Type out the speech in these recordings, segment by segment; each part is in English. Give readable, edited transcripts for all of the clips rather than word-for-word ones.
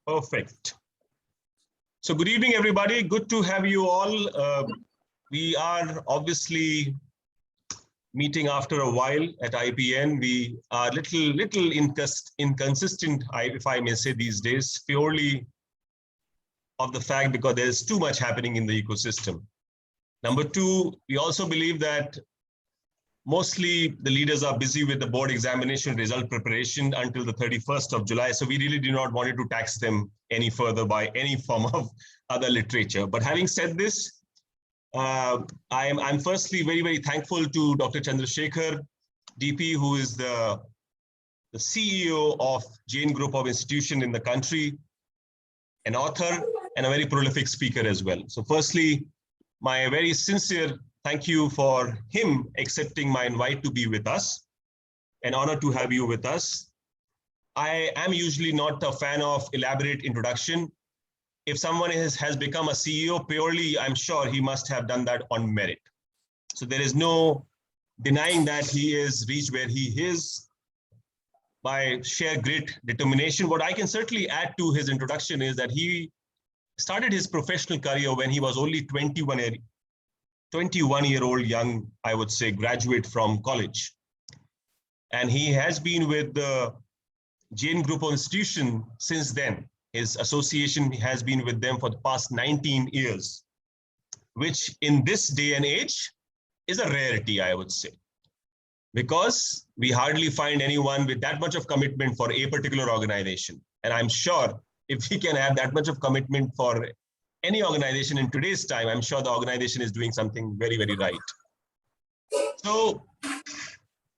Perfect. So good evening, everybody. Good to have you all. We are obviously meeting after a while at IPN. We are little inconsistent, if I may say, these days, purely of the fact because there's too much happening in the ecosystem. Number two, we also believe that mostly the leaders are busy with the board examination result preparation until the 31st of July. So we really do not want to tax them any further by any form of other literature. But having said this, I'm firstly very thankful to Dr. Chandrasekhar, DP, who is the CEO of Jain Group of Institution in the country, an author and a very prolific speaker as well. So firstly, my very sincere thank you for him accepting my invite to be with us. An honor to have you with us. I am usually not a fan of elaborate introduction. If someone has become a CEO purely, I'm sure he must have done that on merit. So there is no denying that he is reached where he is by sheer grit, determination. What I can certainly add to his introduction is that he started his professional career when he was only 21-year-old young, I would say, graduate from college. And he has been with the Jain Group of Institution since then. His association has been with them for the past 19 years, which in this day and age is a rarity, I would say, because we hardly find anyone with that much of commitment for a particular organization. And I'm sure if we can have that much of commitment for any organization in today's time, I'm sure the organization is doing something very right. So,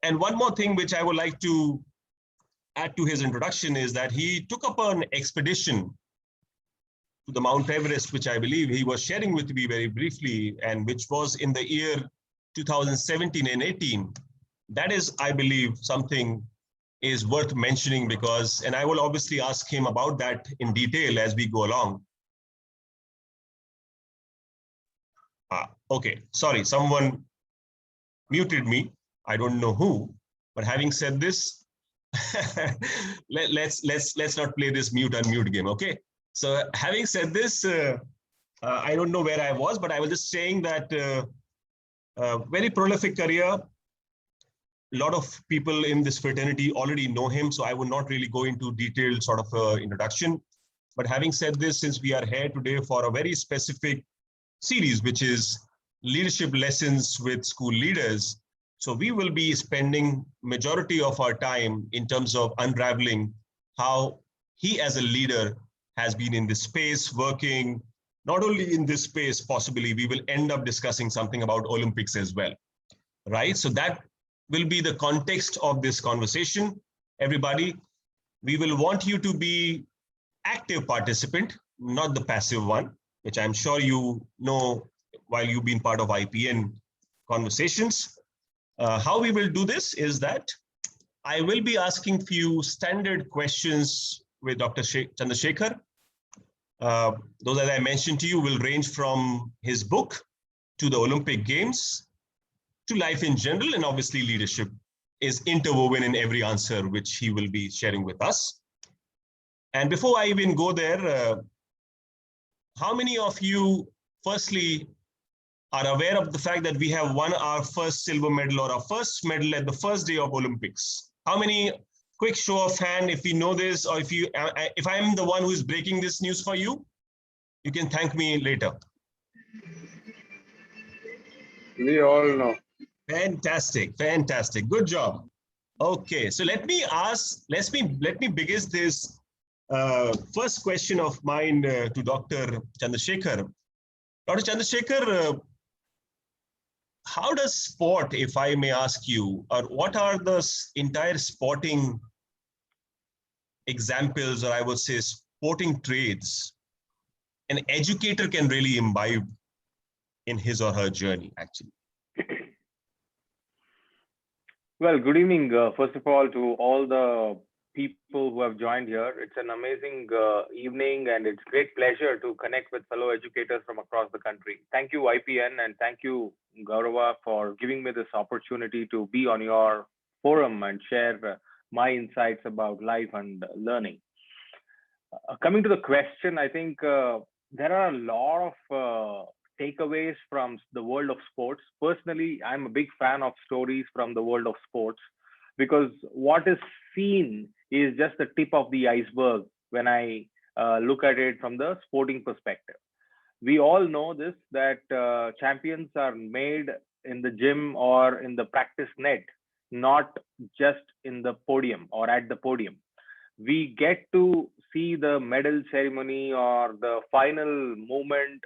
and one more thing which I would like to add to his introduction is that he took up an expedition to the Mount Everest, which I believe he was sharing with me very briefly, and which was in the year 2017 and 18. That is, I believe, something is worth mentioning because, and I will obviously ask him about that in detail as we go along. Okay, sorry, someone muted me. I don't know who, but having said this, let's not play this mute unmute game, okay? So having said this, I don't know where I was, but I was just saying that very prolific career. A lot of people in this fraternity already know him, so I will not really go into detailed sort of introduction. But having said this, since we are here today for a very specific series, which is leadership lessons with school leaders, so we will be spending majority of our time in terms of unraveling how he as a leader has been in this space, working not only in this space, possibly we will end up discussing something about Olympics as well, right? So that will be the context of this conversation. Everybody, we will want you to be active participant, not the passive one, which I'm sure you know while you've been part of IPN conversations. How we will do this is that I will be asking few standard questions with Dr. Chandrasekhar. Those, as I mentioned to you, will range from his book to the Olympic Games to life in general, and obviously leadership is interwoven in every answer which he will be sharing with us. And before I even go there, how many of you firstly are aware of the fact that we have won our first silver medal or our first medal at the first day of Olympics? How many? Quick show of hand if you know this, or if I'm the one who is breaking this news for you, you can thank me later. We all know. Fantastic, good job. Okay, so let me begin this first question of mine to Dr. Chandrasekhar. Dr. Chandrasekhar, how does sport, if I may ask you, or what are the entire sporting examples, or I would say sporting traits, an educator can really imbibe in his or her journey, actually? Well, good evening, first of all, to all the people who have joined here. It's an amazing evening, and it's great pleasure to connect with fellow educators from across the country. Thank you, IPN, and thank you, Gaurava, for giving me this opportunity to be on your forum and share my insights about life and learning. Coming to the question, I think there are a lot of takeaways from the world of sports. Personally, I'm a big fan of stories from the world of sports because what is seen is just the tip of the iceberg when I look at it from the sporting perspective. We all know this that champions are made in the gym or in the practice net, not just in the podium or at the podium. We get to see the medal ceremony or the final moment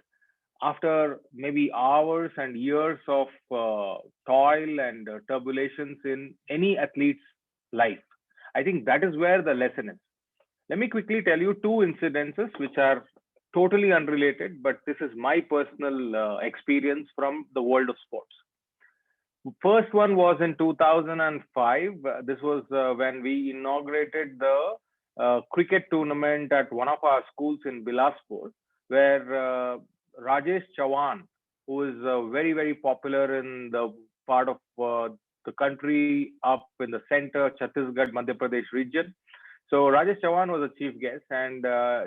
after maybe hours and years of toil and turbulations in any athlete's life. I think that is where the lesson is. Let me quickly tell you two incidences which are totally unrelated, but this is my personal experience from the world of sports. First one was in 2005. This was when we inaugurated the cricket tournament at one of our schools in Bilaspur, where Rajesh Chavan, who is very, very popular in the part of the country up in the center, Chhattisgarh, Madhya Pradesh region. So Rajesh Chavan was a chief guest, and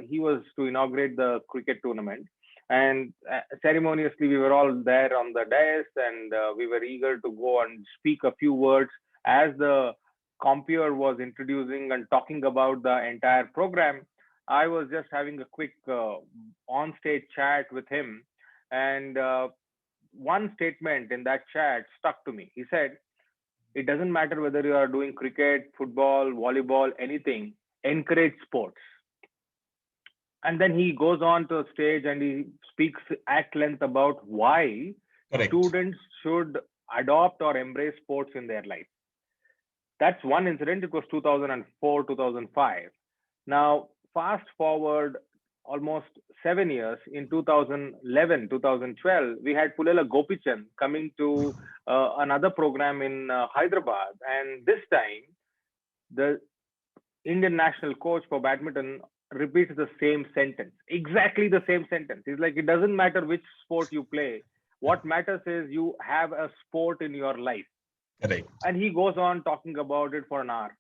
he was to inaugurate the cricket tournament. And ceremoniously, we were all there on the dais, and we were eager to go and speak a few words as the compeer was introducing and talking about the entire program. I was just having a quick on-stage chat with him, and one statement in that chat stuck to me. He said, "It doesn't matter whether you are doing cricket, football, volleyball, anything. Encourage sports." And then he goes on to a stage and he speaks at length about why Correct. students should adopt or embrace sports in their life. That's one incident. It was 2004, 2005. Now, fast forward almost 7 years, in 2011, 2012, we had Pulela Gopichand coming to another program in Hyderabad. And this time, the Indian national coach for badminton repeats the same sentence, exactly the same sentence. He's like, it doesn't matter which sport you play. What matters is you have a sport in your life. Correct. And he goes on talking about it for an hour.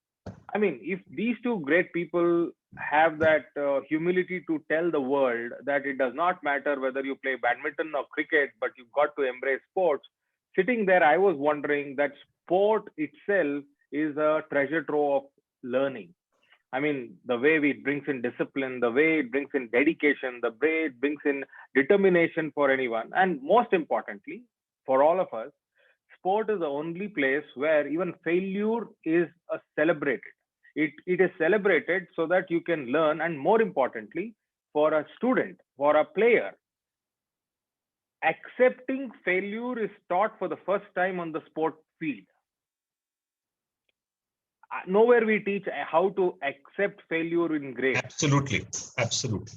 I mean, if these two great people have that humility to tell the world that it does not matter whether you play badminton or cricket, but you've got to embrace sports. Sitting there, I was wondering that sport itself is a treasure trove of learning. I mean, the way it brings in discipline, the way it brings in dedication, the way it brings in determination for anyone. And most importantly, for all of us, sport is the only place where even failure is celebrated. It is celebrated so that you can learn. And more importantly, for a student, for a player, accepting failure is taught for the first time on the sport field. Nowhere we teach how to accept failure in grades. Absolutely. Absolutely.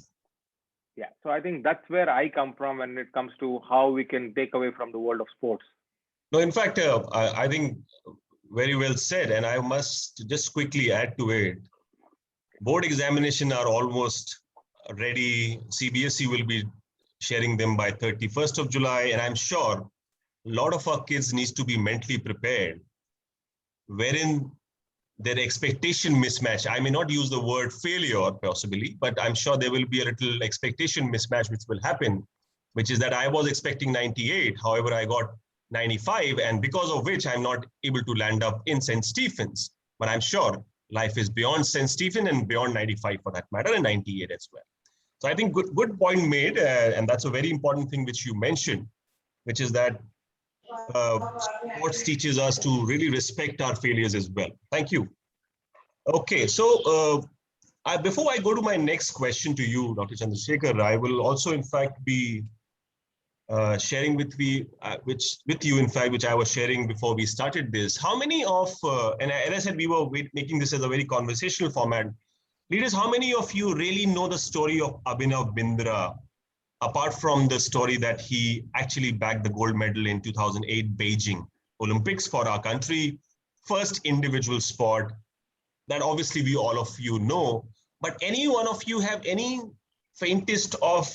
Yeah. So I think that's where I come from when it comes to how we can take away from the world of sports. No, in fact, I think very well said. And I must just quickly add to it. Board examination are almost ready. CBSE will be sharing them by 31st of July. And I'm sure a lot of our kids needs to be mentally prepared, wherein their expectation mismatch. I may not use the word failure possibly, but I'm sure there will be a little expectation mismatch which will happen, which is that I was expecting 98. However, I got 95, and because of which I'm not able to land up in St. Stephen's. But I'm sure life is beyond St. Stephen and beyond 95 for that matter, and 98 as well. So I think good point made, and that's a very important thing which you mentioned, which is that sports teaches us to really respect our failures as well. Thank you. Okay, so before I go to my next question to you, Dr. Chandrasekhar, I will also in fact be sharing with you, in fact, which I was sharing before we started this. How many of, and as I said, we were making this as a very conversational format. Leaders, how many of you really know the story of Abhinav Bindra, apart from the story that he actually bagged the gold medal in 2008 Beijing Olympics for our country, first individual sport that obviously we all of you know, but any one of you have any faintest of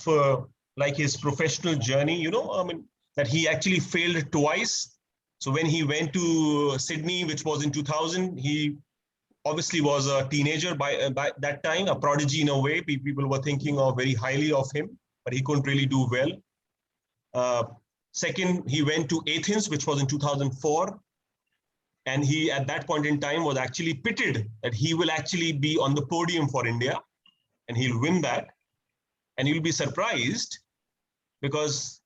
like his professional journey, I mean, that he actually failed twice. So when he went to Sydney, which was in 2000, he obviously was a teenager by that time, a prodigy in a way. People were thinking of very highly of him, but he couldn't really do well. Second, he went to Athens, which was in 2004. And he, at that point in time, was actually pitted that he will actually be on the podium for India and he'll win that. And you'll be surprised because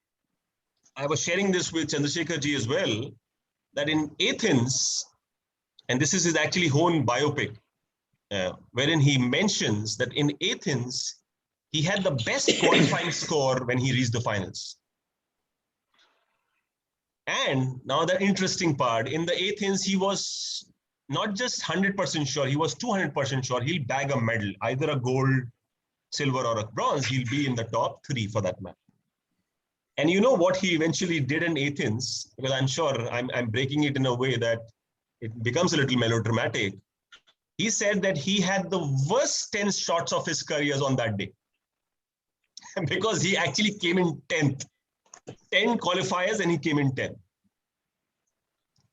I was sharing this with Chandrasekhar ji as well, that in Athens, and this is his actually own biopic, wherein he mentions that in Athens, he had the best qualifying score when he reached the finals. And now the interesting part, in the Athens, he was not just 100% sure, he was 200% sure he'll bag a medal, either a gold, silver, or a bronze. He'll be in the top 3 for that matter. And you know what he eventually did in Athens, because I'm sure I'm breaking it in a way that it becomes a little melodramatic. He said that he had the worst 10 shots of his careers on that day because he actually came in 10th. 10 qualifiers and he came in 10.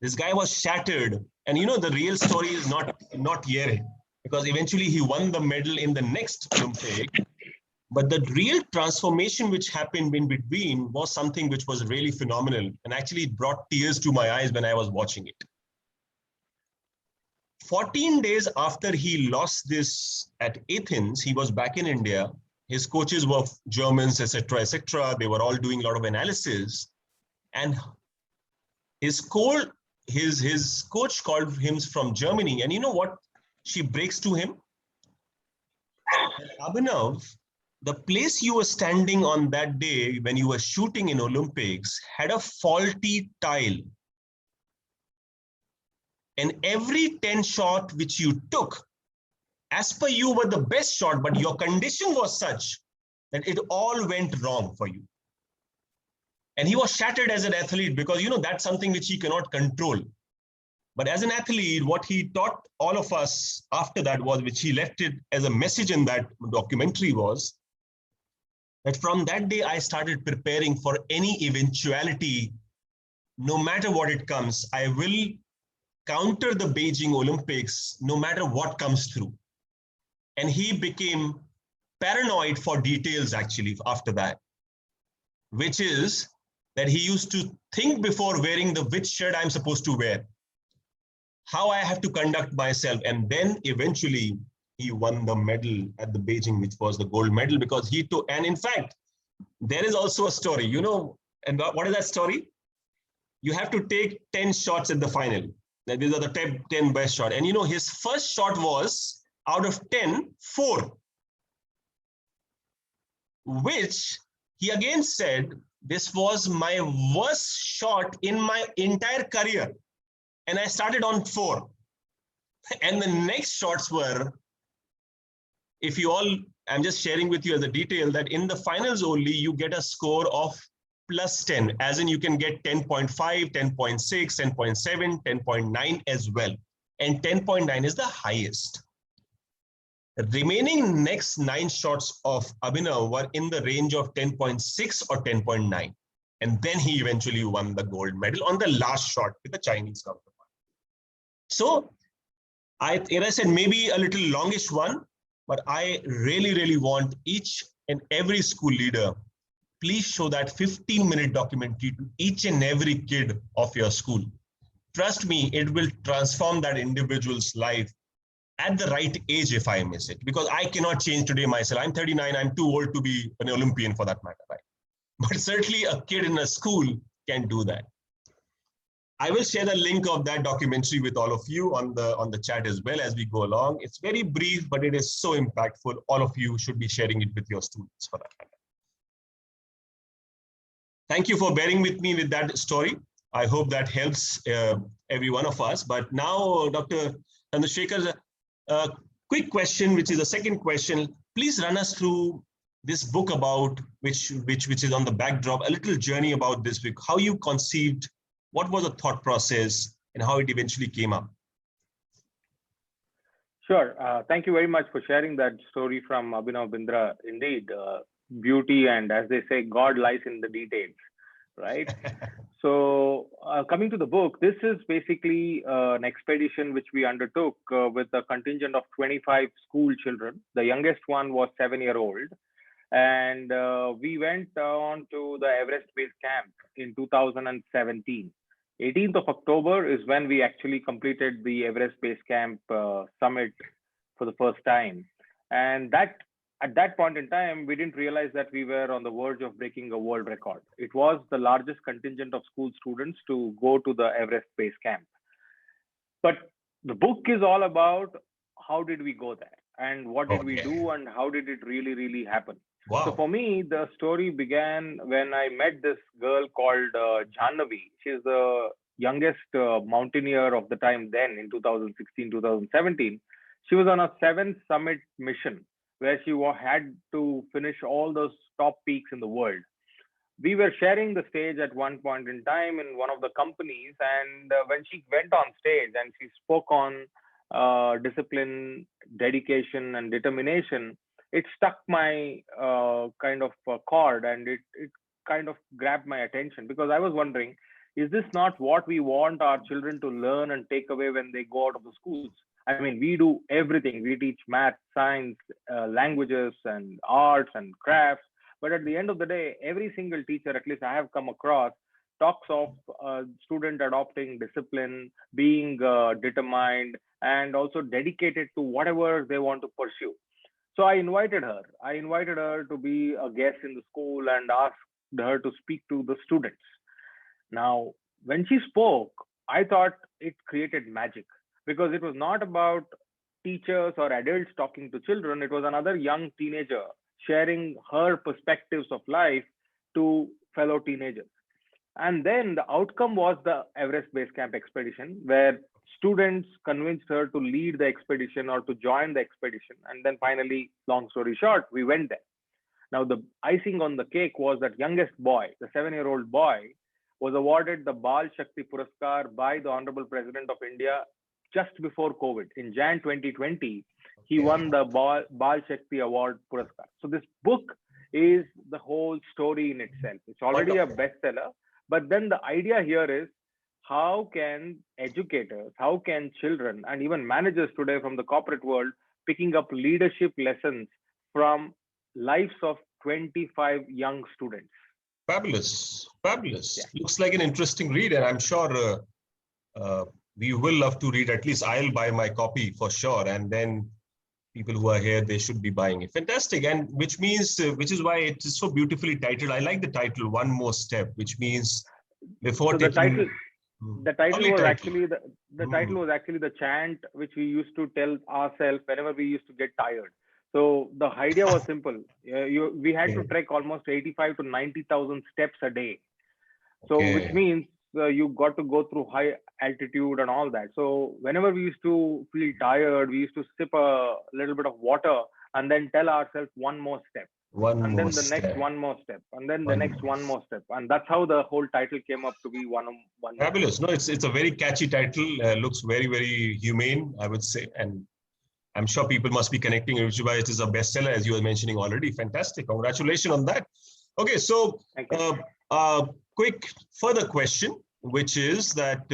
This guy was shattered. And you know, the real story is not here, because eventually he won the medal in the next Olympic. But the real transformation which happened in between was something which was really phenomenal and actually brought tears to my eyes when I was watching it. 14 days after he lost this at Athens, he was back in India. His coaches were Germans, etc., etc. They were all doing a lot of analysis, and his coach called him from Germany. And you know what she breaks to him? Abhinav, the place you were standing on that day when you were shooting in Olympics had a faulty tile. And every 10 shot which you took, as per you were the best shot, but your condition was such that it all went wrong for you. And he was shattered as an athlete because, you know, that's something which he cannot control. But as an athlete, what he taught all of us after that was, which he left it as a message in that documentary, was that from that day, I started preparing for any eventuality. No matter what it comes, I will counter the Beijing Olympics, no matter what comes through. And he became paranoid for details actually after that, which is that he used to think before wearing the which shirt I'm supposed to wear, how I have to conduct myself. And then eventually he won the medal at the Beijing, which was the gold medal, because he took, and in fact, there is also a story, you know, and what is that story? You have to take 10 shots at the final. These are the 10 best shots. And you know, his first shot was out of 10, 4, which he again said, this was my worst shot in my entire career. And I started on 4. And the next shots were, if you all, I'm just sharing with you as a detail that in the finals only, you get a score of plus 10, as in you can get 10.5, 10.6, 10.7, 10.9 as well. And 10.9 is the highest. The remaining next 9 shots of Abhinav were in the range of 10.6 or 10.9. And then he eventually won the gold medal on the last shot with the Chinese counterpart. So as I said, maybe a little longish one, but I really, really want each and every school leader, please show that 15-minute documentary to each and every kid of your school. Trust me, it will transform that individual's life at the right age, if I miss it, because I cannot change today myself. I'm 39, I'm too old to be an Olympian for that matter, right? But certainly a kid in a school can do that. I will share the link of that documentary with all of you on the chat as well as we go along. It's very brief, but it is so impactful. All of you should be sharing it with your students for that matter. Thank you for bearing with me with that story. I hope that helps every one of us. But now, Dr. Chandrasekhar, a quick question, which is the second question. Please run us through this book about which is on the backdrop, a little journey about this book, how you conceived, what was the thought process, and how it eventually came up. Sure. Thank you very much for sharing that story from Abhinav Bindra. Indeed, beauty and, as they say, God lies in the details. right? So, coming to the book, this is basically an expedition which we undertook with a contingent of 25 school children. The youngest one was 7-year-old, and we went on to the Everest Base Camp in 2017. 18th of October is when we actually completed the Everest Base Camp summit for the first time. And that at that point in time, we didn't realize that we were on the verge of breaking a world record. It was the largest contingent of school students to go to the Everest Base Camp. But the book is all about how did we go there and what did we do and how did it really, really happen. Wow. So for me, the story began when I met this girl called Jhanvi. She's the youngest mountaineer of the time then in 2016, 2017. She was on a 7th summit mission where she had to finish all those top peaks in the world. We were sharing the stage at one point in time in one of the companies, and when she went on stage and she spoke on discipline, dedication, and determination, it struck my kind of chord, and it kind of grabbed my attention because I was wondering, is this not what we want our children to learn and take away when they go out of the schools? I mean, we do everything. We teach math, science, languages, and arts and crafts. But at the end of the day, every single teacher, at least I have come across, talks of student adopting discipline, being determined, and also dedicated to whatever they want to pursue. So I invited her. I invited her to be a guest in the school and asked her to speak to the students. Now, when she spoke, I thought it created magic because it was not about teachers or adults talking to children. It was another young teenager sharing her perspectives of life to fellow teenagers. And then the outcome was the Everest Base Camp expedition, where students convinced her to lead the expedition or to join the expedition. And then finally, long story short, we went there. Now, the icing on the cake was that youngest boy, the 7-year-old boy, was awarded the Bal Shakti Puraskar by the Honorable President of India just before COVID. In Jan 2020, he won the Bal Shakti Award Puraskar. So this book is the whole story in itself. It's already a bestseller. But then the idea here is how can educators, how can children, and even managers today from the corporate world picking up leadership lessons from lives of 25 young students? Fabulous, fabulous. Yeah. Looks like an interesting read, and I'm sure we will love to read. At least I'll buy my copy for sure, and then people who are here, they should be buying it. Fantastic, and which means, which is why it is so beautifully titled. I like the title, One More Step, which means before so taking... The title was actually the title was actually the chant which we used to tell ourselves whenever we used to get tired. So the idea was simple. We had to trek almost 85 to 90,000 steps a day. So which means you got to go through high altitude and all that. So whenever we used to feel tired, we used to sip a little bit of water and then tell ourselves one more step. And then the next one more step, and then the next one more step, and that's how the whole title came up to be one. Fabulous! No, it's a very catchy title. Looks very, very humane, I would say, and I'm sure people must be connecting, which is why it is a bestseller, as you were mentioning already. Fantastic! Congratulations on that. Okay, so quick further question, which is that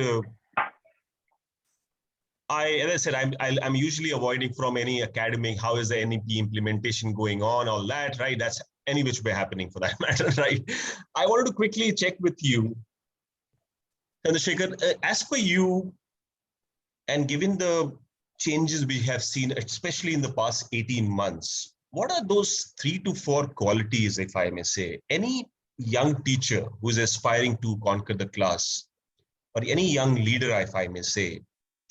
as I said, I'm usually avoiding from any academic, how is the NEP implementation going on, all that, right? That's any which way happening for that matter, right? I wanted to quickly check with you, Chandrasekhar, as per you, and given the changes we have seen, especially in the past 18 months, what are those 3 to 4 qualities, if I may say, any young teacher who is aspiring to conquer the class, or any young leader, if I may say,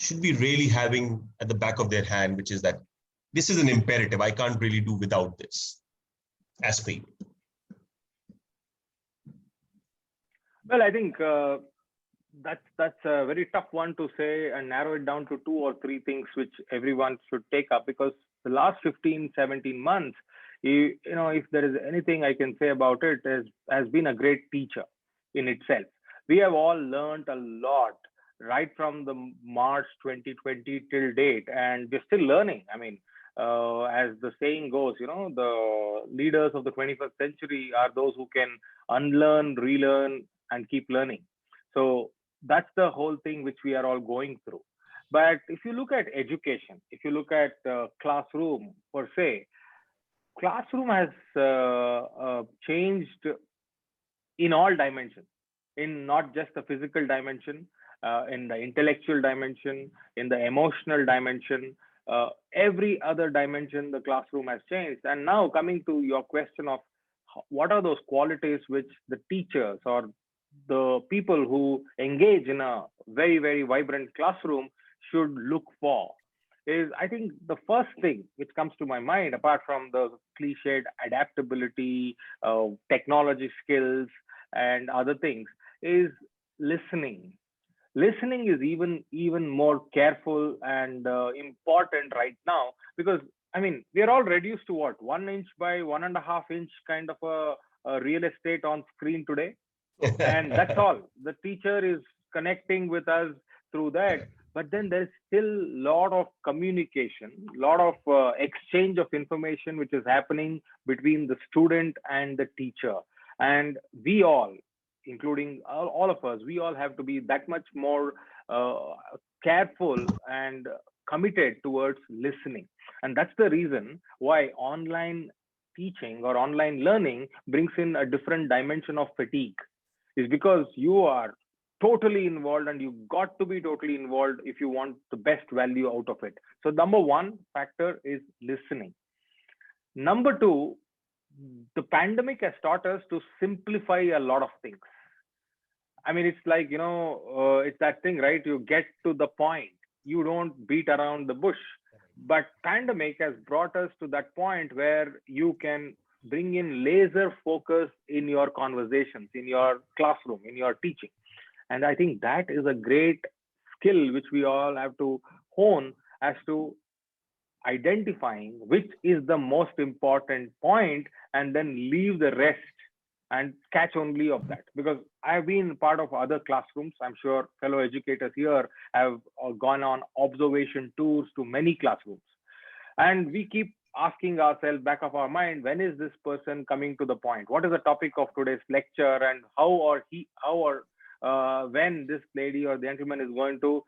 should be really having at the back of their hand, which is that this is an imperative. I can't really do without this, as per you? Well, I think that's a very tough one to say and narrow it down to 2 or 3 things which everyone should take up, because the last 15, 17 months, you know, if there is anything I can say about it, has been a great teacher in itself. We have all learned a lot right from the March 2020 till date, and we're still learning. I mean, as the saying goes, you know, the leaders of the 21st century are those who can unlearn, relearn, and keep learning. So that's the whole thing which we are all going through. But if you look at education, if you look at classroom per se, classroom has changed in all dimensions, in not just the physical dimension, in the intellectual dimension, in the emotional dimension, every other dimension, the classroom has changed. And now coming to your question of what are those qualities which the teachers or the people who engage in a very, very vibrant classroom should look for, is I think the first thing which comes to my mind, apart from the cliched adaptability, technology skills, and other things, is listening. Listening is even more careful and important right now, because I mean we are all reduced to what, 1 inch by 1.5 inch kind of a real estate on screen today, and that's all. The teacher is connecting with us through that, but then there's still a lot of communication, lot of exchange of information which is happening between the student and the teacher. And we all, including all of us, we all have to be that much more careful and committed towards listening. And that's the reason why online teaching or online learning brings in a different dimension of fatigue, is because you are totally involved, and you got to be totally involved if you want the best value out of it. So number one factor is listening. Number two, the pandemic has taught us to simplify a lot of things. I mean, it's like, it's that thing, right? You get to the point, you don't beat around the bush. But pandemic has brought us to that point where you can bring in laser focus in your conversations, in your classroom, in your teaching. And I think that is a great skill which we all have to hone, as to identifying which is the most important point and then leave the rest and catch only of that. Because I've been part of other classrooms. I'm sure fellow educators here have gone on observation tours to many classrooms. And we keep asking ourselves back of our mind, when is this person coming to the point? What is the topic of today's lecture, and when this lady or gentleman is going to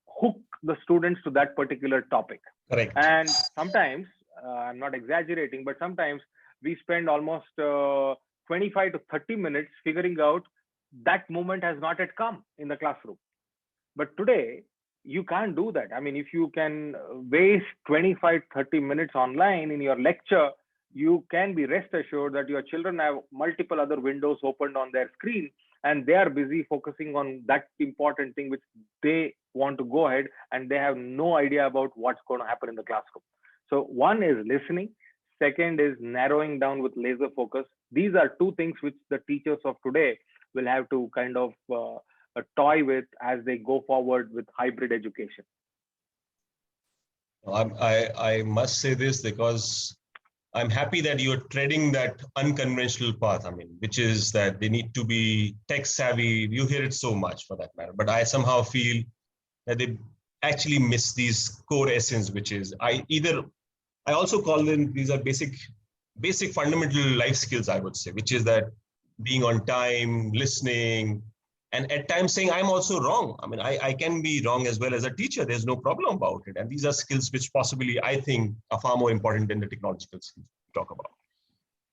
hook the students to that particular topic. Correct. And sometimes, I'm not exaggerating, but sometimes we spend almost 25 to 30 minutes figuring out that moment has not yet come in the classroom. But today, you can't do that. I mean, if you can waste 25, 30 minutes online in your lecture, you can be rest assured that your children have multiple other windows opened on their screen, and they are busy focusing on that important thing which they want to go ahead, and they have no idea about what's going to happen in the classroom. So one is listening. Second is narrowing down with laser focus. These are two things which the teachers of today will have to kind of toy with as they go forward with hybrid education. I must say this because I'm happy that you're treading that unconventional path. I mean, which is that they need to be tech savvy. You hear it so much for that matter, but I somehow feel that they actually miss these core essence, which is I also call them, these are basic fundamental life skills, I would say, which is that being on time, listening, and at times saying I'm also wrong. I mean, I can be wrong as well as a teacher. There's no problem about it. And these are skills which possibly I think are far more important than the technological skills we talk about.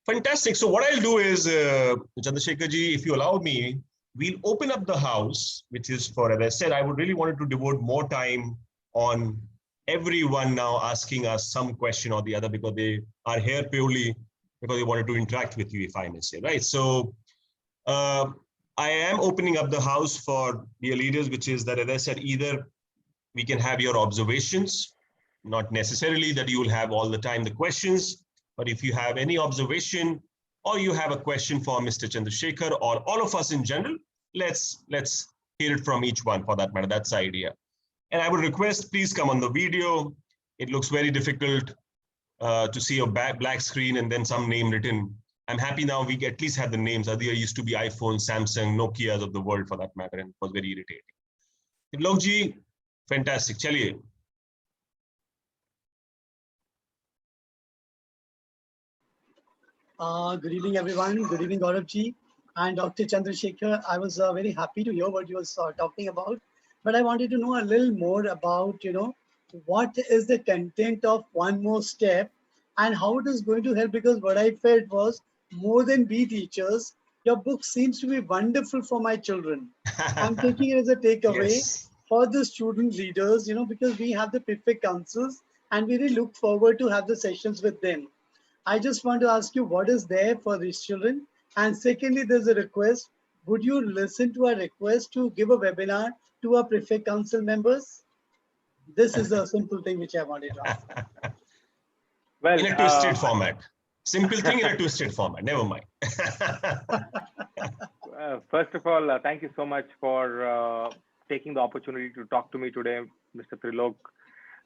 Fantastic. So what I'll do is, Chandrasekhar ji, if you allow me, we'll open up the house, which is for, as I said, I would really wanted to devote more time on everyone now asking us some question or the other, because they are here purely because they wanted to interact with you, if I may say, right? So I am opening up the house for dear leaders, which is that, as I said, either we can have your observations, not necessarily that you will have all the time the questions, but if you have any observation or you have a question for Mr. Chandrasekhar or all of us in general, let's hear it from each one for that matter. That's the idea. And I would request, please come on the video. It looks very difficult to see a black screen and then some name written. I'm happy now we at least have the names. Earlier used to be iPhone, Samsung, Nokias of the world for that matter, and it was very irritating. Lokji, fantastic. Chaliye. Good evening, everyone. Good evening, Gaurav ji. And Dr. Chandrasekhar, I was very happy to hear what you were talking about, but I wanted to know a little more about, what is the content of One More Step and how it is going to help, because what I felt was more than be teachers, your book seems to be wonderful for my children. I'm taking it as a takeaway Yes. for the student leaders, because we have the perfect counsels and we really look forward to have the sessions with them. I just want to ask you what is there for these children. And secondly, there's a request. Would you listen to our request to give a webinar to our Prefect Council members? This is a simple thing which I wanted to ask. Well, In a twisted format. Simple thing in a twisted format. Never mind. first of all, thank you so much for taking the opportunity to talk to me today, Mr. Trilok.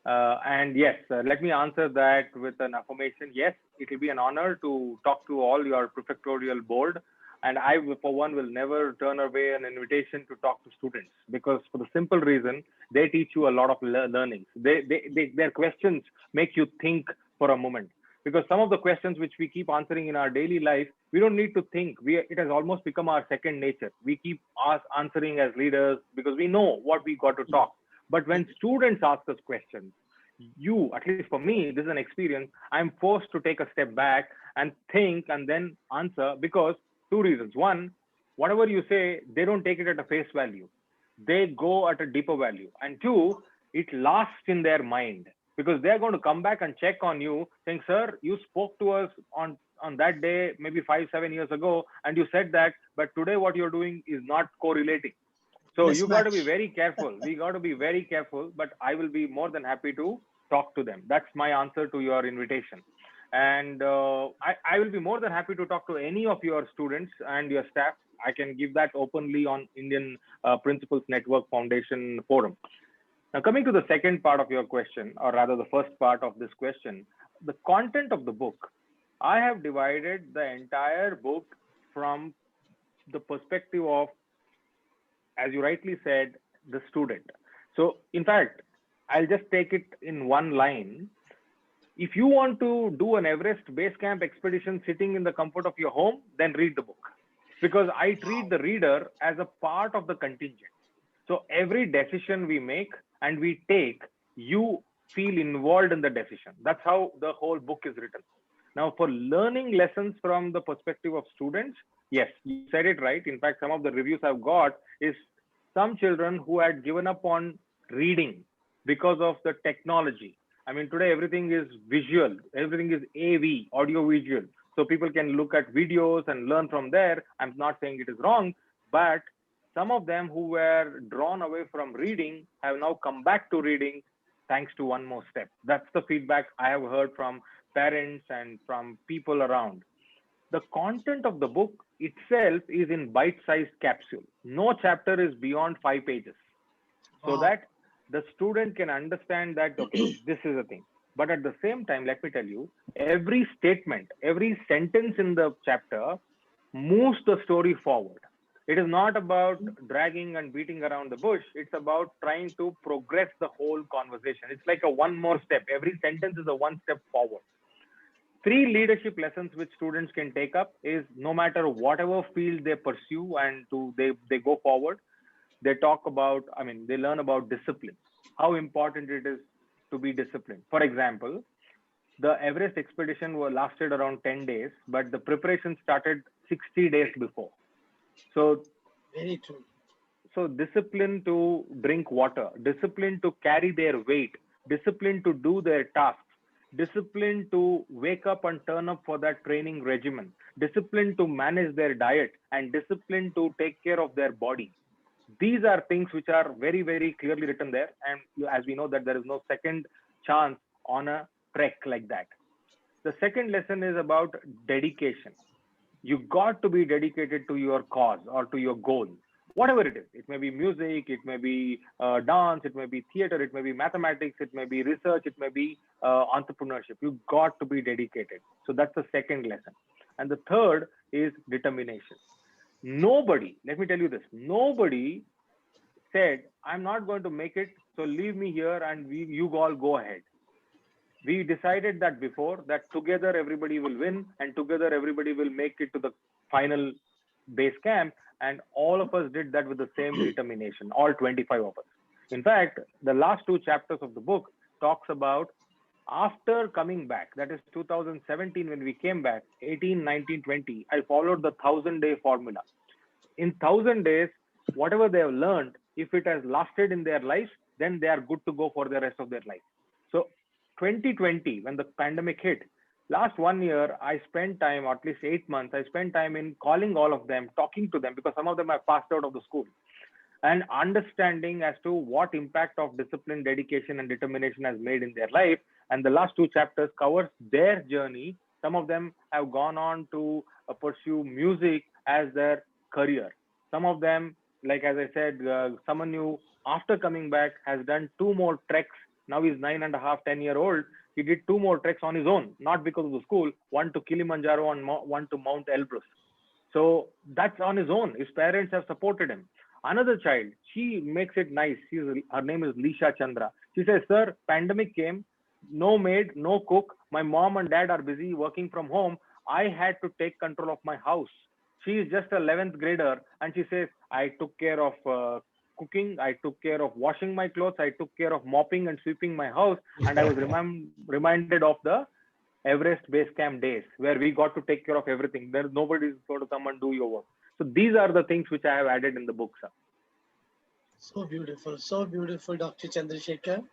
And yes, let me answer that with an affirmation. Yes, it will be an honor to talk to all your prefectorial board. And I, for one, will never turn away an invitation to talk to students, because for the simple reason, they teach you a lot of learnings. Their questions make you think for a moment. Because some of the questions which we keep answering in our daily life, we don't need to think. It has almost become our second nature. We keep answering as leaders because we know what we got to talk. But when students ask us questions, at least for me, this is an experience, I'm forced to take a step back and think and then answer, because two reasons. One, whatever you say, they don't take it at a face value. They go at a deeper value. And two, it lasts in their mind, because they're going to come back and check on you saying, sir, you spoke to us on that day, maybe 5-7 years ago, and you said that, but today what you're doing is not correlating. So you got to be Mismatch. very careful. We got to be very careful, but I will be more than happy to talk to them. That's my answer to your invitation. And I will be more than happy to talk to any of your students and your staff. I can give that openly on Indian Principals Network Foundation forum. Now, coming to the second part of your question, or rather the first part of this question, the content of the book, I have divided the entire book from the perspective of, as you rightly said, the student. So, in fact, I'll just take it in one line. If you want to do an Everest base camp expedition sitting in the comfort of your home, then read the book, because I treat the reader as a part of the contingent. So every decision we make and we take, you feel involved in the decision. That's how the whole book is written. Now, for learning lessons from the perspective of students, yes, you said it right. In fact, some of the reviews I've got is some children who had given up on reading because of the technology. I mean, today everything is visual, everything is AV, audio visual. So people can look at videos and learn from there. I'm not saying it is wrong, but some of them who were drawn away from reading have now come back to reading thanks to One More Step. That's the feedback I have heard from parents and from people around. The content of the book itself is in bite-sized capsule. No chapter is beyond 5 pages, so Wow. that the student can understand that, okay, this is a thing. But at the same time, let me tell you, every statement, every sentence in the chapter moves the story forward. It is not about dragging and beating around the bush. It's about trying to progress the whole conversation. It's like a one more step. Every sentence is a one step forward. Three leadership lessons which students can take up is, no matter whatever field they pursue and they go forward, they talk about, they learn about discipline, how important it is to be disciplined. For example, the Everest expedition lasted around 10 days, but the preparation started 60 days before. So, Very true. so discipline to drink water, discipline to carry their weight, discipline to do their tasks, discipline to wake up and turn up for that training regimen, discipline to manage their diet, and discipline to take care of their body. These are things which are very, very clearly written there. And as we know that there is no second chance on a trek like that. The second lesson is about dedication. You got to be dedicated to your cause or to your goal, whatever it is. It may be music, it may be dance, it may be theater, it may be mathematics, it may be research, it may be entrepreneurship. You got to be dedicated. So that's the second lesson. And the third is determination. Nobody, let me tell you this, nobody said, I'm not going to make it, so leave me here and you all go ahead. We decided that before, that together everybody will win and together everybody will make it to the final base camp, and all of us did that with the same determination, all 25 of us. In fact, the last two chapters of the book talks about after coming back, that is 2017 when we came back, 18, 19, 20, I followed the 1,000-day formula. In 1,000 days, whatever they have learned, if it has lasted in their life, then they are good to go for the rest of their life. So 2020, when the pandemic hit, last 1 year, I spent time, or at least 8 months, I spent time in calling all of them, talking to them, because some of them have passed out of the school, and understanding as to what impact of discipline, dedication, and determination has made in their life. And the last two chapters covers their journey. Some of them have gone on to pursue music as their career. Some of them, like as I said, Samanu, after coming back, has done 2 more treks. Now he's 9.5, 10-year-old. He did 2 more treks on his own, not because of the school, one to Kilimanjaro and one to Mount Elbrus. So that's on his own. His parents have supported him. Another child, she makes it nice. Her name is Lisha Chandra. She says, sir, pandemic came, no maid, no cook. My mom and dad are busy working from home. I had to take control of my house. She is just a 11th grader. And she says, I took care of cooking. I took care of washing my clothes. I took care of mopping and sweeping my house. And I was reminded of the Everest Base Camp days where we got to take care of everything. There's nobody is going to come and do your work. So these are the things which I have added in the book, sir. So beautiful, Dr. Chandrasekhar.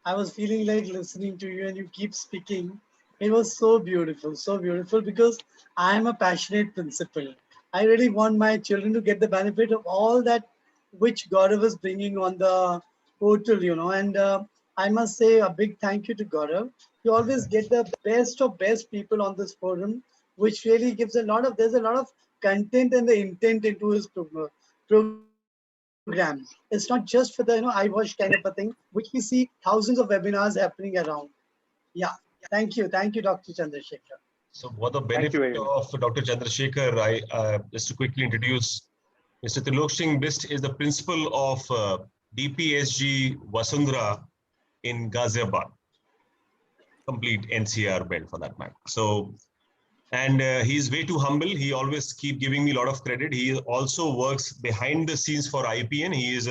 I was feeling like listening to you and you keep speaking. It was so beautiful because I am a passionate principal. I really want my children to get the benefit of all that which Gaurav is bringing on the portal, and I must say a big thank you to Gaurav. You always get the best of best people on this forum, which really gives there's a lot of content and the intent into his program. It's not just for the I watch kind of a thing, which we see thousands of webinars happening around. Yeah, thank you, Dr. Chandrasekhar. So what the benefit of Dr. Chandrasekhar, just to quickly introduce, Mr. Trilok Singh Bist is the principal of DPSG Vasundhara in Ghaziabad, complete NCR belt for that matter. So, and he's way too humble. He always keep giving me a lot of credit. He also works behind the scenes for IPN. He is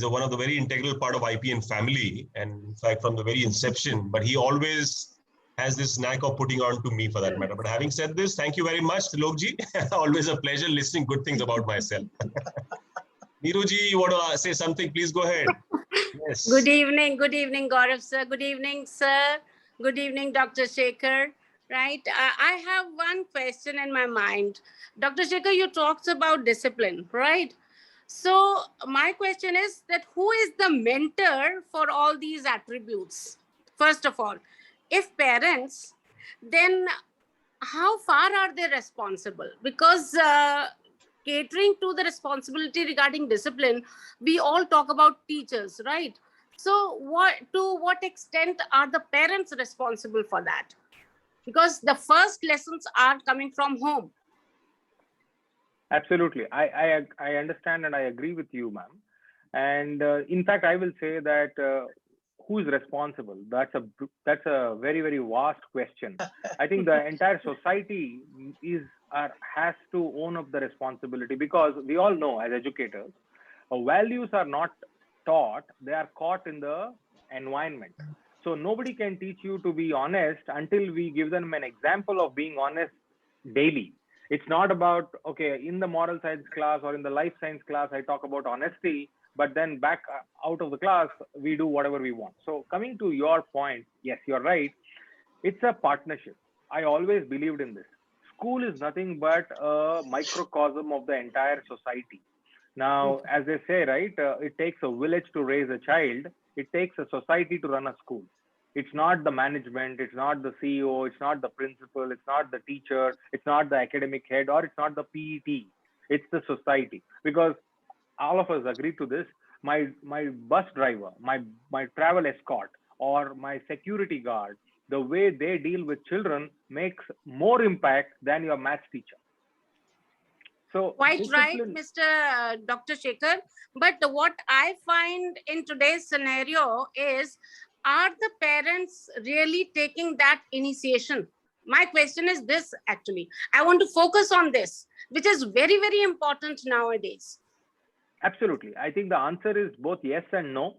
one of the very integral part of IPN family, and in fact from the very inception. But he always has this knack of putting on to me for that matter. But having said this, thank you very much, Trilokji. Always a pleasure listening good things about myself. Neeruji, you want to say something? Please go ahead. Yes. Good evening, Gaurav sir. Good evening, sir. Good evening, Dr. Shekhar. Right. I have one question in my mind. Dr. Shekhar, you talked about discipline, right? So my question is that who is the mentor for all these attributes? First of all, if parents, then how far are they responsible? Because catering to the responsibility regarding discipline, we all talk about teachers, right? So to what extent are the parents responsible for that? Because the first lessons are coming from home. Absolutely. I understand and I agree with you, ma'am. And in fact, I will say that who is responsible? That's a very, very vast question. I think the entire society has to own up the responsibility, because we all know as educators, values are not taught, they are caught in the environment. So nobody can teach you to be honest until we give them an example of being honest daily. It's not about, okay, in the moral science class or in the life science class, I talk about honesty, but then back out of the class, we do whatever we want. So coming to your point, yes, you're right. It's a partnership. I always believed in this. School is nothing but a microcosm of the entire society. Now, as they say, right, it takes a village to raise a child. It takes a society to run a school. It's not the management, it's not the CEO, it's not the principal, it's not the teacher, it's not the academic head, or it's not the PET. It's the society. Because all of us agree to this. My bus driver, my travel escort, or my security guard, the way they deal with children makes more impact than your maths teacher. So quite right, Mr. Dr. Shekhar. But what I find in today's scenario is, are the parents really taking that initiation? My question is this actually. I want to focus on this, which is very, very important nowadays. Absolutely. I think the answer is both yes and no.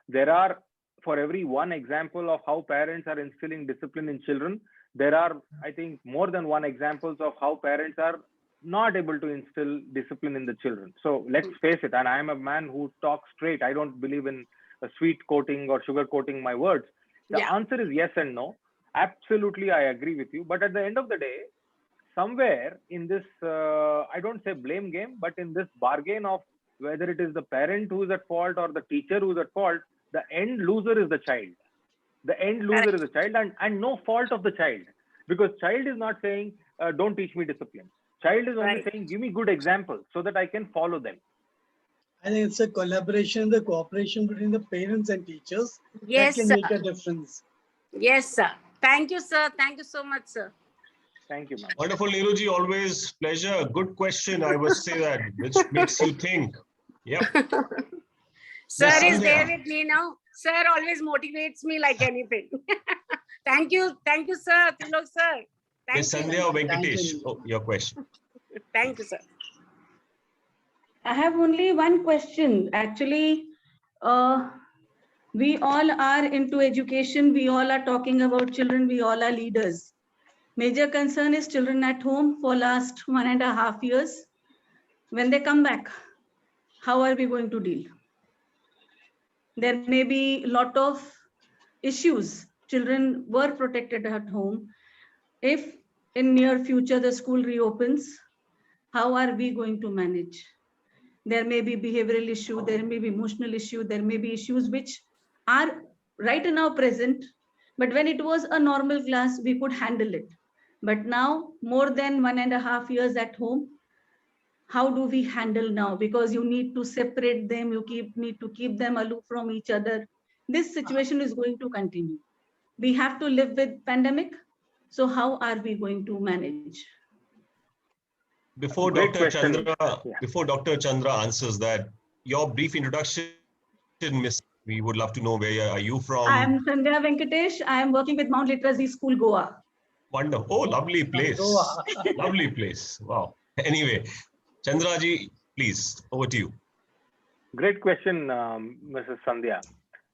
There are, for every one example of how parents are instilling discipline in children, there are, I think, more than one examples of how parents are not able to instill discipline in the children. So let's face it, and I am a man who talks straight. I don't believe in a sweet coating or sugar coating my words. The answer is yes and no. Absolutely, I agree with you. But at the end of the day, somewhere in this, I don't say blame game, but in this bargain of whether it is the parent who is at fault or the teacher who is at fault, the end loser is the child. The end loser is the child, and no fault of the child, because child is not saying, don't teach me discipline. Child is only saying, give me good examples so that I can follow them. I think it's a collaboration, the cooperation between the parents and teachers that can make a difference. Yes, sir. Thank you, sir. Thank you so much, sir. Thank you, ma'am. Wonderful, Neeruji. Always pleasure. Good question. I must say that, which makes you think. Yep. Sir Yes, is Sandhya. there with me now. Sir always motivates me like anything. Thank you. Thank you, sir. Tilok, sir. Yes, Thank you. Sandhya or Venkatesh. you. Oh, your question. Thank you, sir. I have only one question. Actually, we all are into education. We all are talking about children. We all are leaders. Major concern is children at home for last 1.5 years. When they come back, how are we going to deal? There may be a lot of issues. Children were protected at home. If in near future the school reopens, how are we going to manage? There may be behavioral issue, there may be emotional issue, there may be issues which are right now present, but when it was a normal class, we could handle it. But now, more than 1.5 years at home, how do we handle now? Because you need to separate them, need to keep them aloof from each other. This situation is going to continue. We have to live with pandemic. So how are we going to manage? Before Great Dr. question. Chandra, Yeah. before Dr. Chandra answers that, your brief introduction, Miss. We would love to know where are you from. I am Sandhya Venkatesh. I am working with Mount Literacy School, Goa. Wonderful. Oh, lovely place. Goa. Lovely place. Wow. Anyway, Chandraji, please, over to you. Great question, Mrs. Sandhya.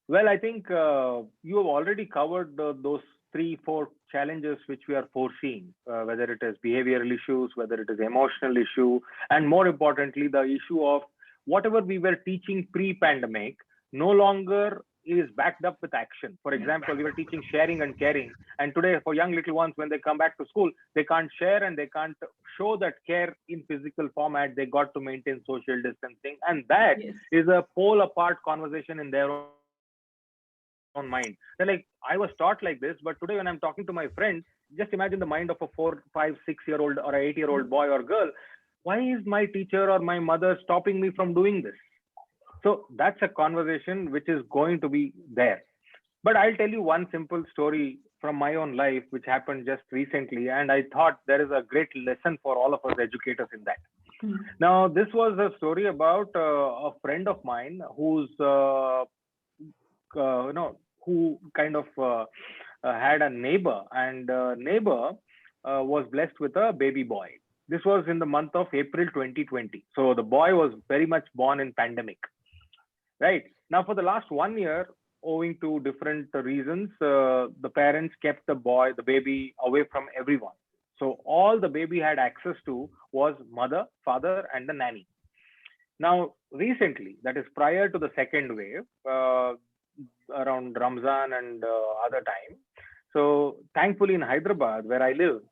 Well, I think you have already covered those 3-4 challenges which we are foreseeing, whether it is behavioral issues, whether it is emotional issue, and more importantly, the issue of whatever we were teaching pre-pandemic no longer is backed up with action. For example, we were teaching sharing and caring, and today for young little ones, when they come back to school, they can't share and they can't show that care in physical format. They got to maintain social distancing, and that is a pole apart conversation in their own mind. They're like, I was taught like this, but today when I'm talking to my friends, just imagine the mind of a 4, 5, 6-year-old or an 8-year-old boy or girl. Why is my teacher or my mother stopping me from doing this? So that's a conversation which is going to be there. But I'll tell you one simple story from my own life, which happened just recently. And I thought there is a great lesson for all of us educators in that. Now, this was a story about a friend of mine who's, who kind of had a neighbor, and neighbor was blessed with a baby boy. This was in the month of April 2020. So the boy was very much born in pandemic. Right. Now, for the last 1 year, owing to different reasons, the parents kept the baby away from everyone. So all the baby had access to was mother, father, and the nanny. Now, recently, that is prior to the second wave, around Ramzan and other time. So thankfully in Hyderabad, where I live,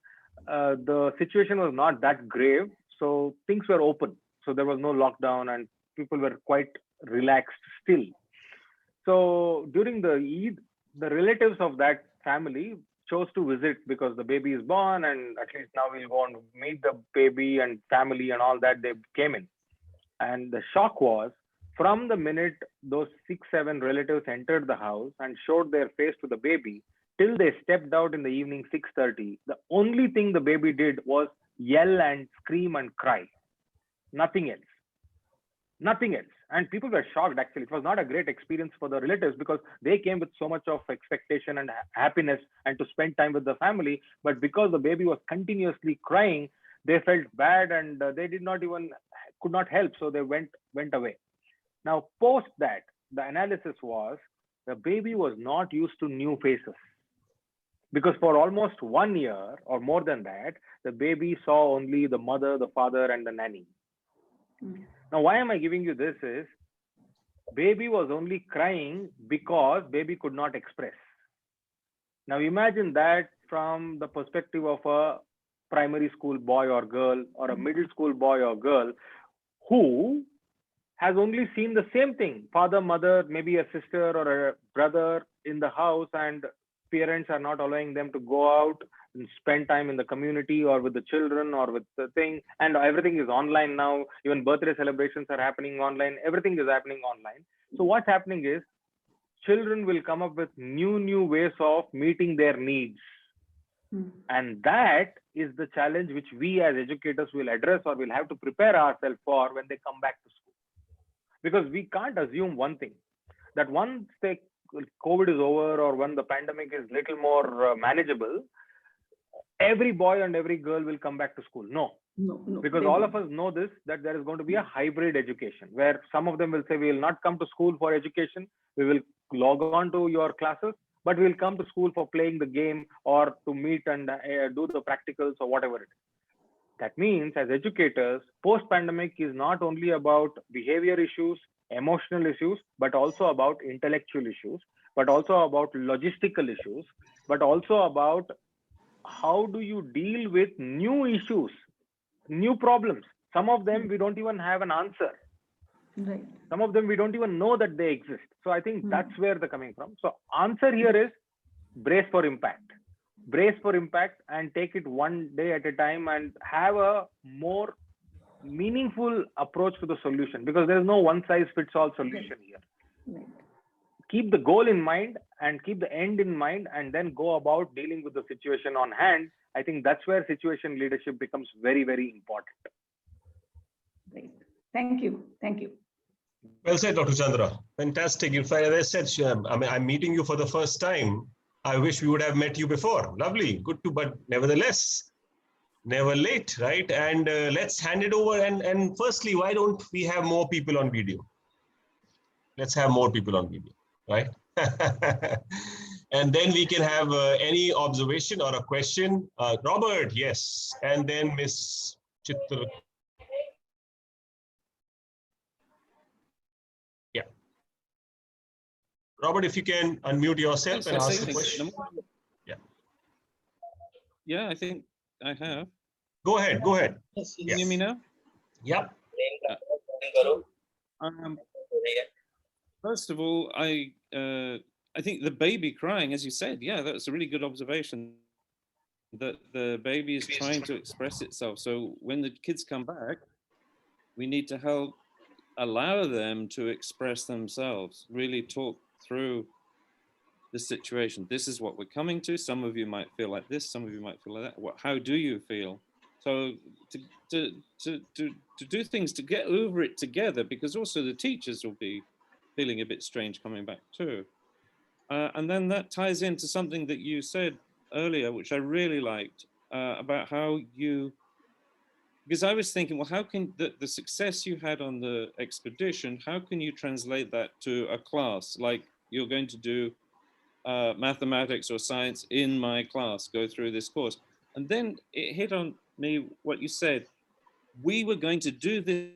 the situation was not that grave. So things were open. So there was no lockdown and people were quite relaxed still. So during the Eid, the relatives of that family chose to visit because the baby is born, and at least now we'll go and meet the baby and family and all that. They came in. And the shock was, from the minute those 6-7 relatives entered the house and showed their face to the baby, till they stepped out in the evening 6:30, the only thing the baby did was yell and scream and cry. Nothing else. Nothing else. And people were shocked, actually. It was not a great experience for the relatives because they came with so much of expectation and happiness and to spend time with the family. But because the baby was continuously crying, they felt bad and they did not even, could not help. So they went away. Now, post that, the analysis was the baby was not used to new faces. Because for almost 1 year or more than that, the baby saw only the mother, the father, and the nanny. Now, why am I giving you this is, baby was only crying because baby could not express. Now, imagine that from the perspective of a primary school boy or girl or a middle school boy or girl who has only seen the same thing, father, mother, maybe a sister or a brother in the house, and parents are not allowing them to go out and spend time in the community or with the children or with the thing. And everything is online now. Even birthday celebrations are happening online. Everything is happening online. So what's happening is children will come up with new ways of meeting their needs. And that is the challenge which we as educators will address or will have to prepare ourselves for when they come back to school. Because we can't assume one thing, that once the COVID is over or when the pandemic is little more manageable, every boy and every girl will come back to school. No, because all of us know this, that there is going to be a hybrid education where some of them will say, we will not come to school for education. We will log on to your classes, but we will come to school for playing the game or to meet and do the practicals or whatever it is. That means as educators, post-pandemic is not only about behavior issues, emotional issues, but also about intellectual issues, but also about logistical issues, but also about how do you deal with new issues, new problems. Some of them we don't even have an answer. Right. Some of them we don't even know that they exist. So I think that's where they're coming from. So answer here is brace for impact. Brace for impact and take it one day at a time and have a more meaningful approach to the solution, because there's no one size fits all solution here. Right. Keep the goal in mind and keep the end in mind, and then go about dealing with the situation on hand. I think that's where situation leadership becomes very, very important. Right. Thank you. Thank you. Well said, Dr. Chandra. Fantastic. In fact, as I said, I'm meeting you for the first time. I wish we would have met you before. Lovely. Good to, but nevertheless, never late, right? And let's hand it over. And firstly, why don't we have more people on video? Let's have more people on video, right? And then we can have any observation or a question. Robert, yes. And then Miss Chitra. Yeah. Robert, if you can unmute yourself and ask the question. Yeah. Yeah, I think I have. Go ahead. Go ahead. Yes, Can you hear me now? Yep. First of all, I think the baby crying, as you said, yeah, that's a really good observation. That the baby is trying to express itself. So when the kids come back, we need to help allow them to express themselves, really talk through the situation. This is what we're coming to. Some of you might feel like this, some of you might feel like that. How do you feel? So to do things to get over it together, because also the teachers will be feeling a bit strange coming back too. And then that ties into something that you said earlier, which I really liked, about how you, because I was thinking, well, how can the success you had on the expedition, how can you translate that to a class? Like you're going to do mathematics or science in my class, go through this course. And then it hit on me what you said. We were going to do this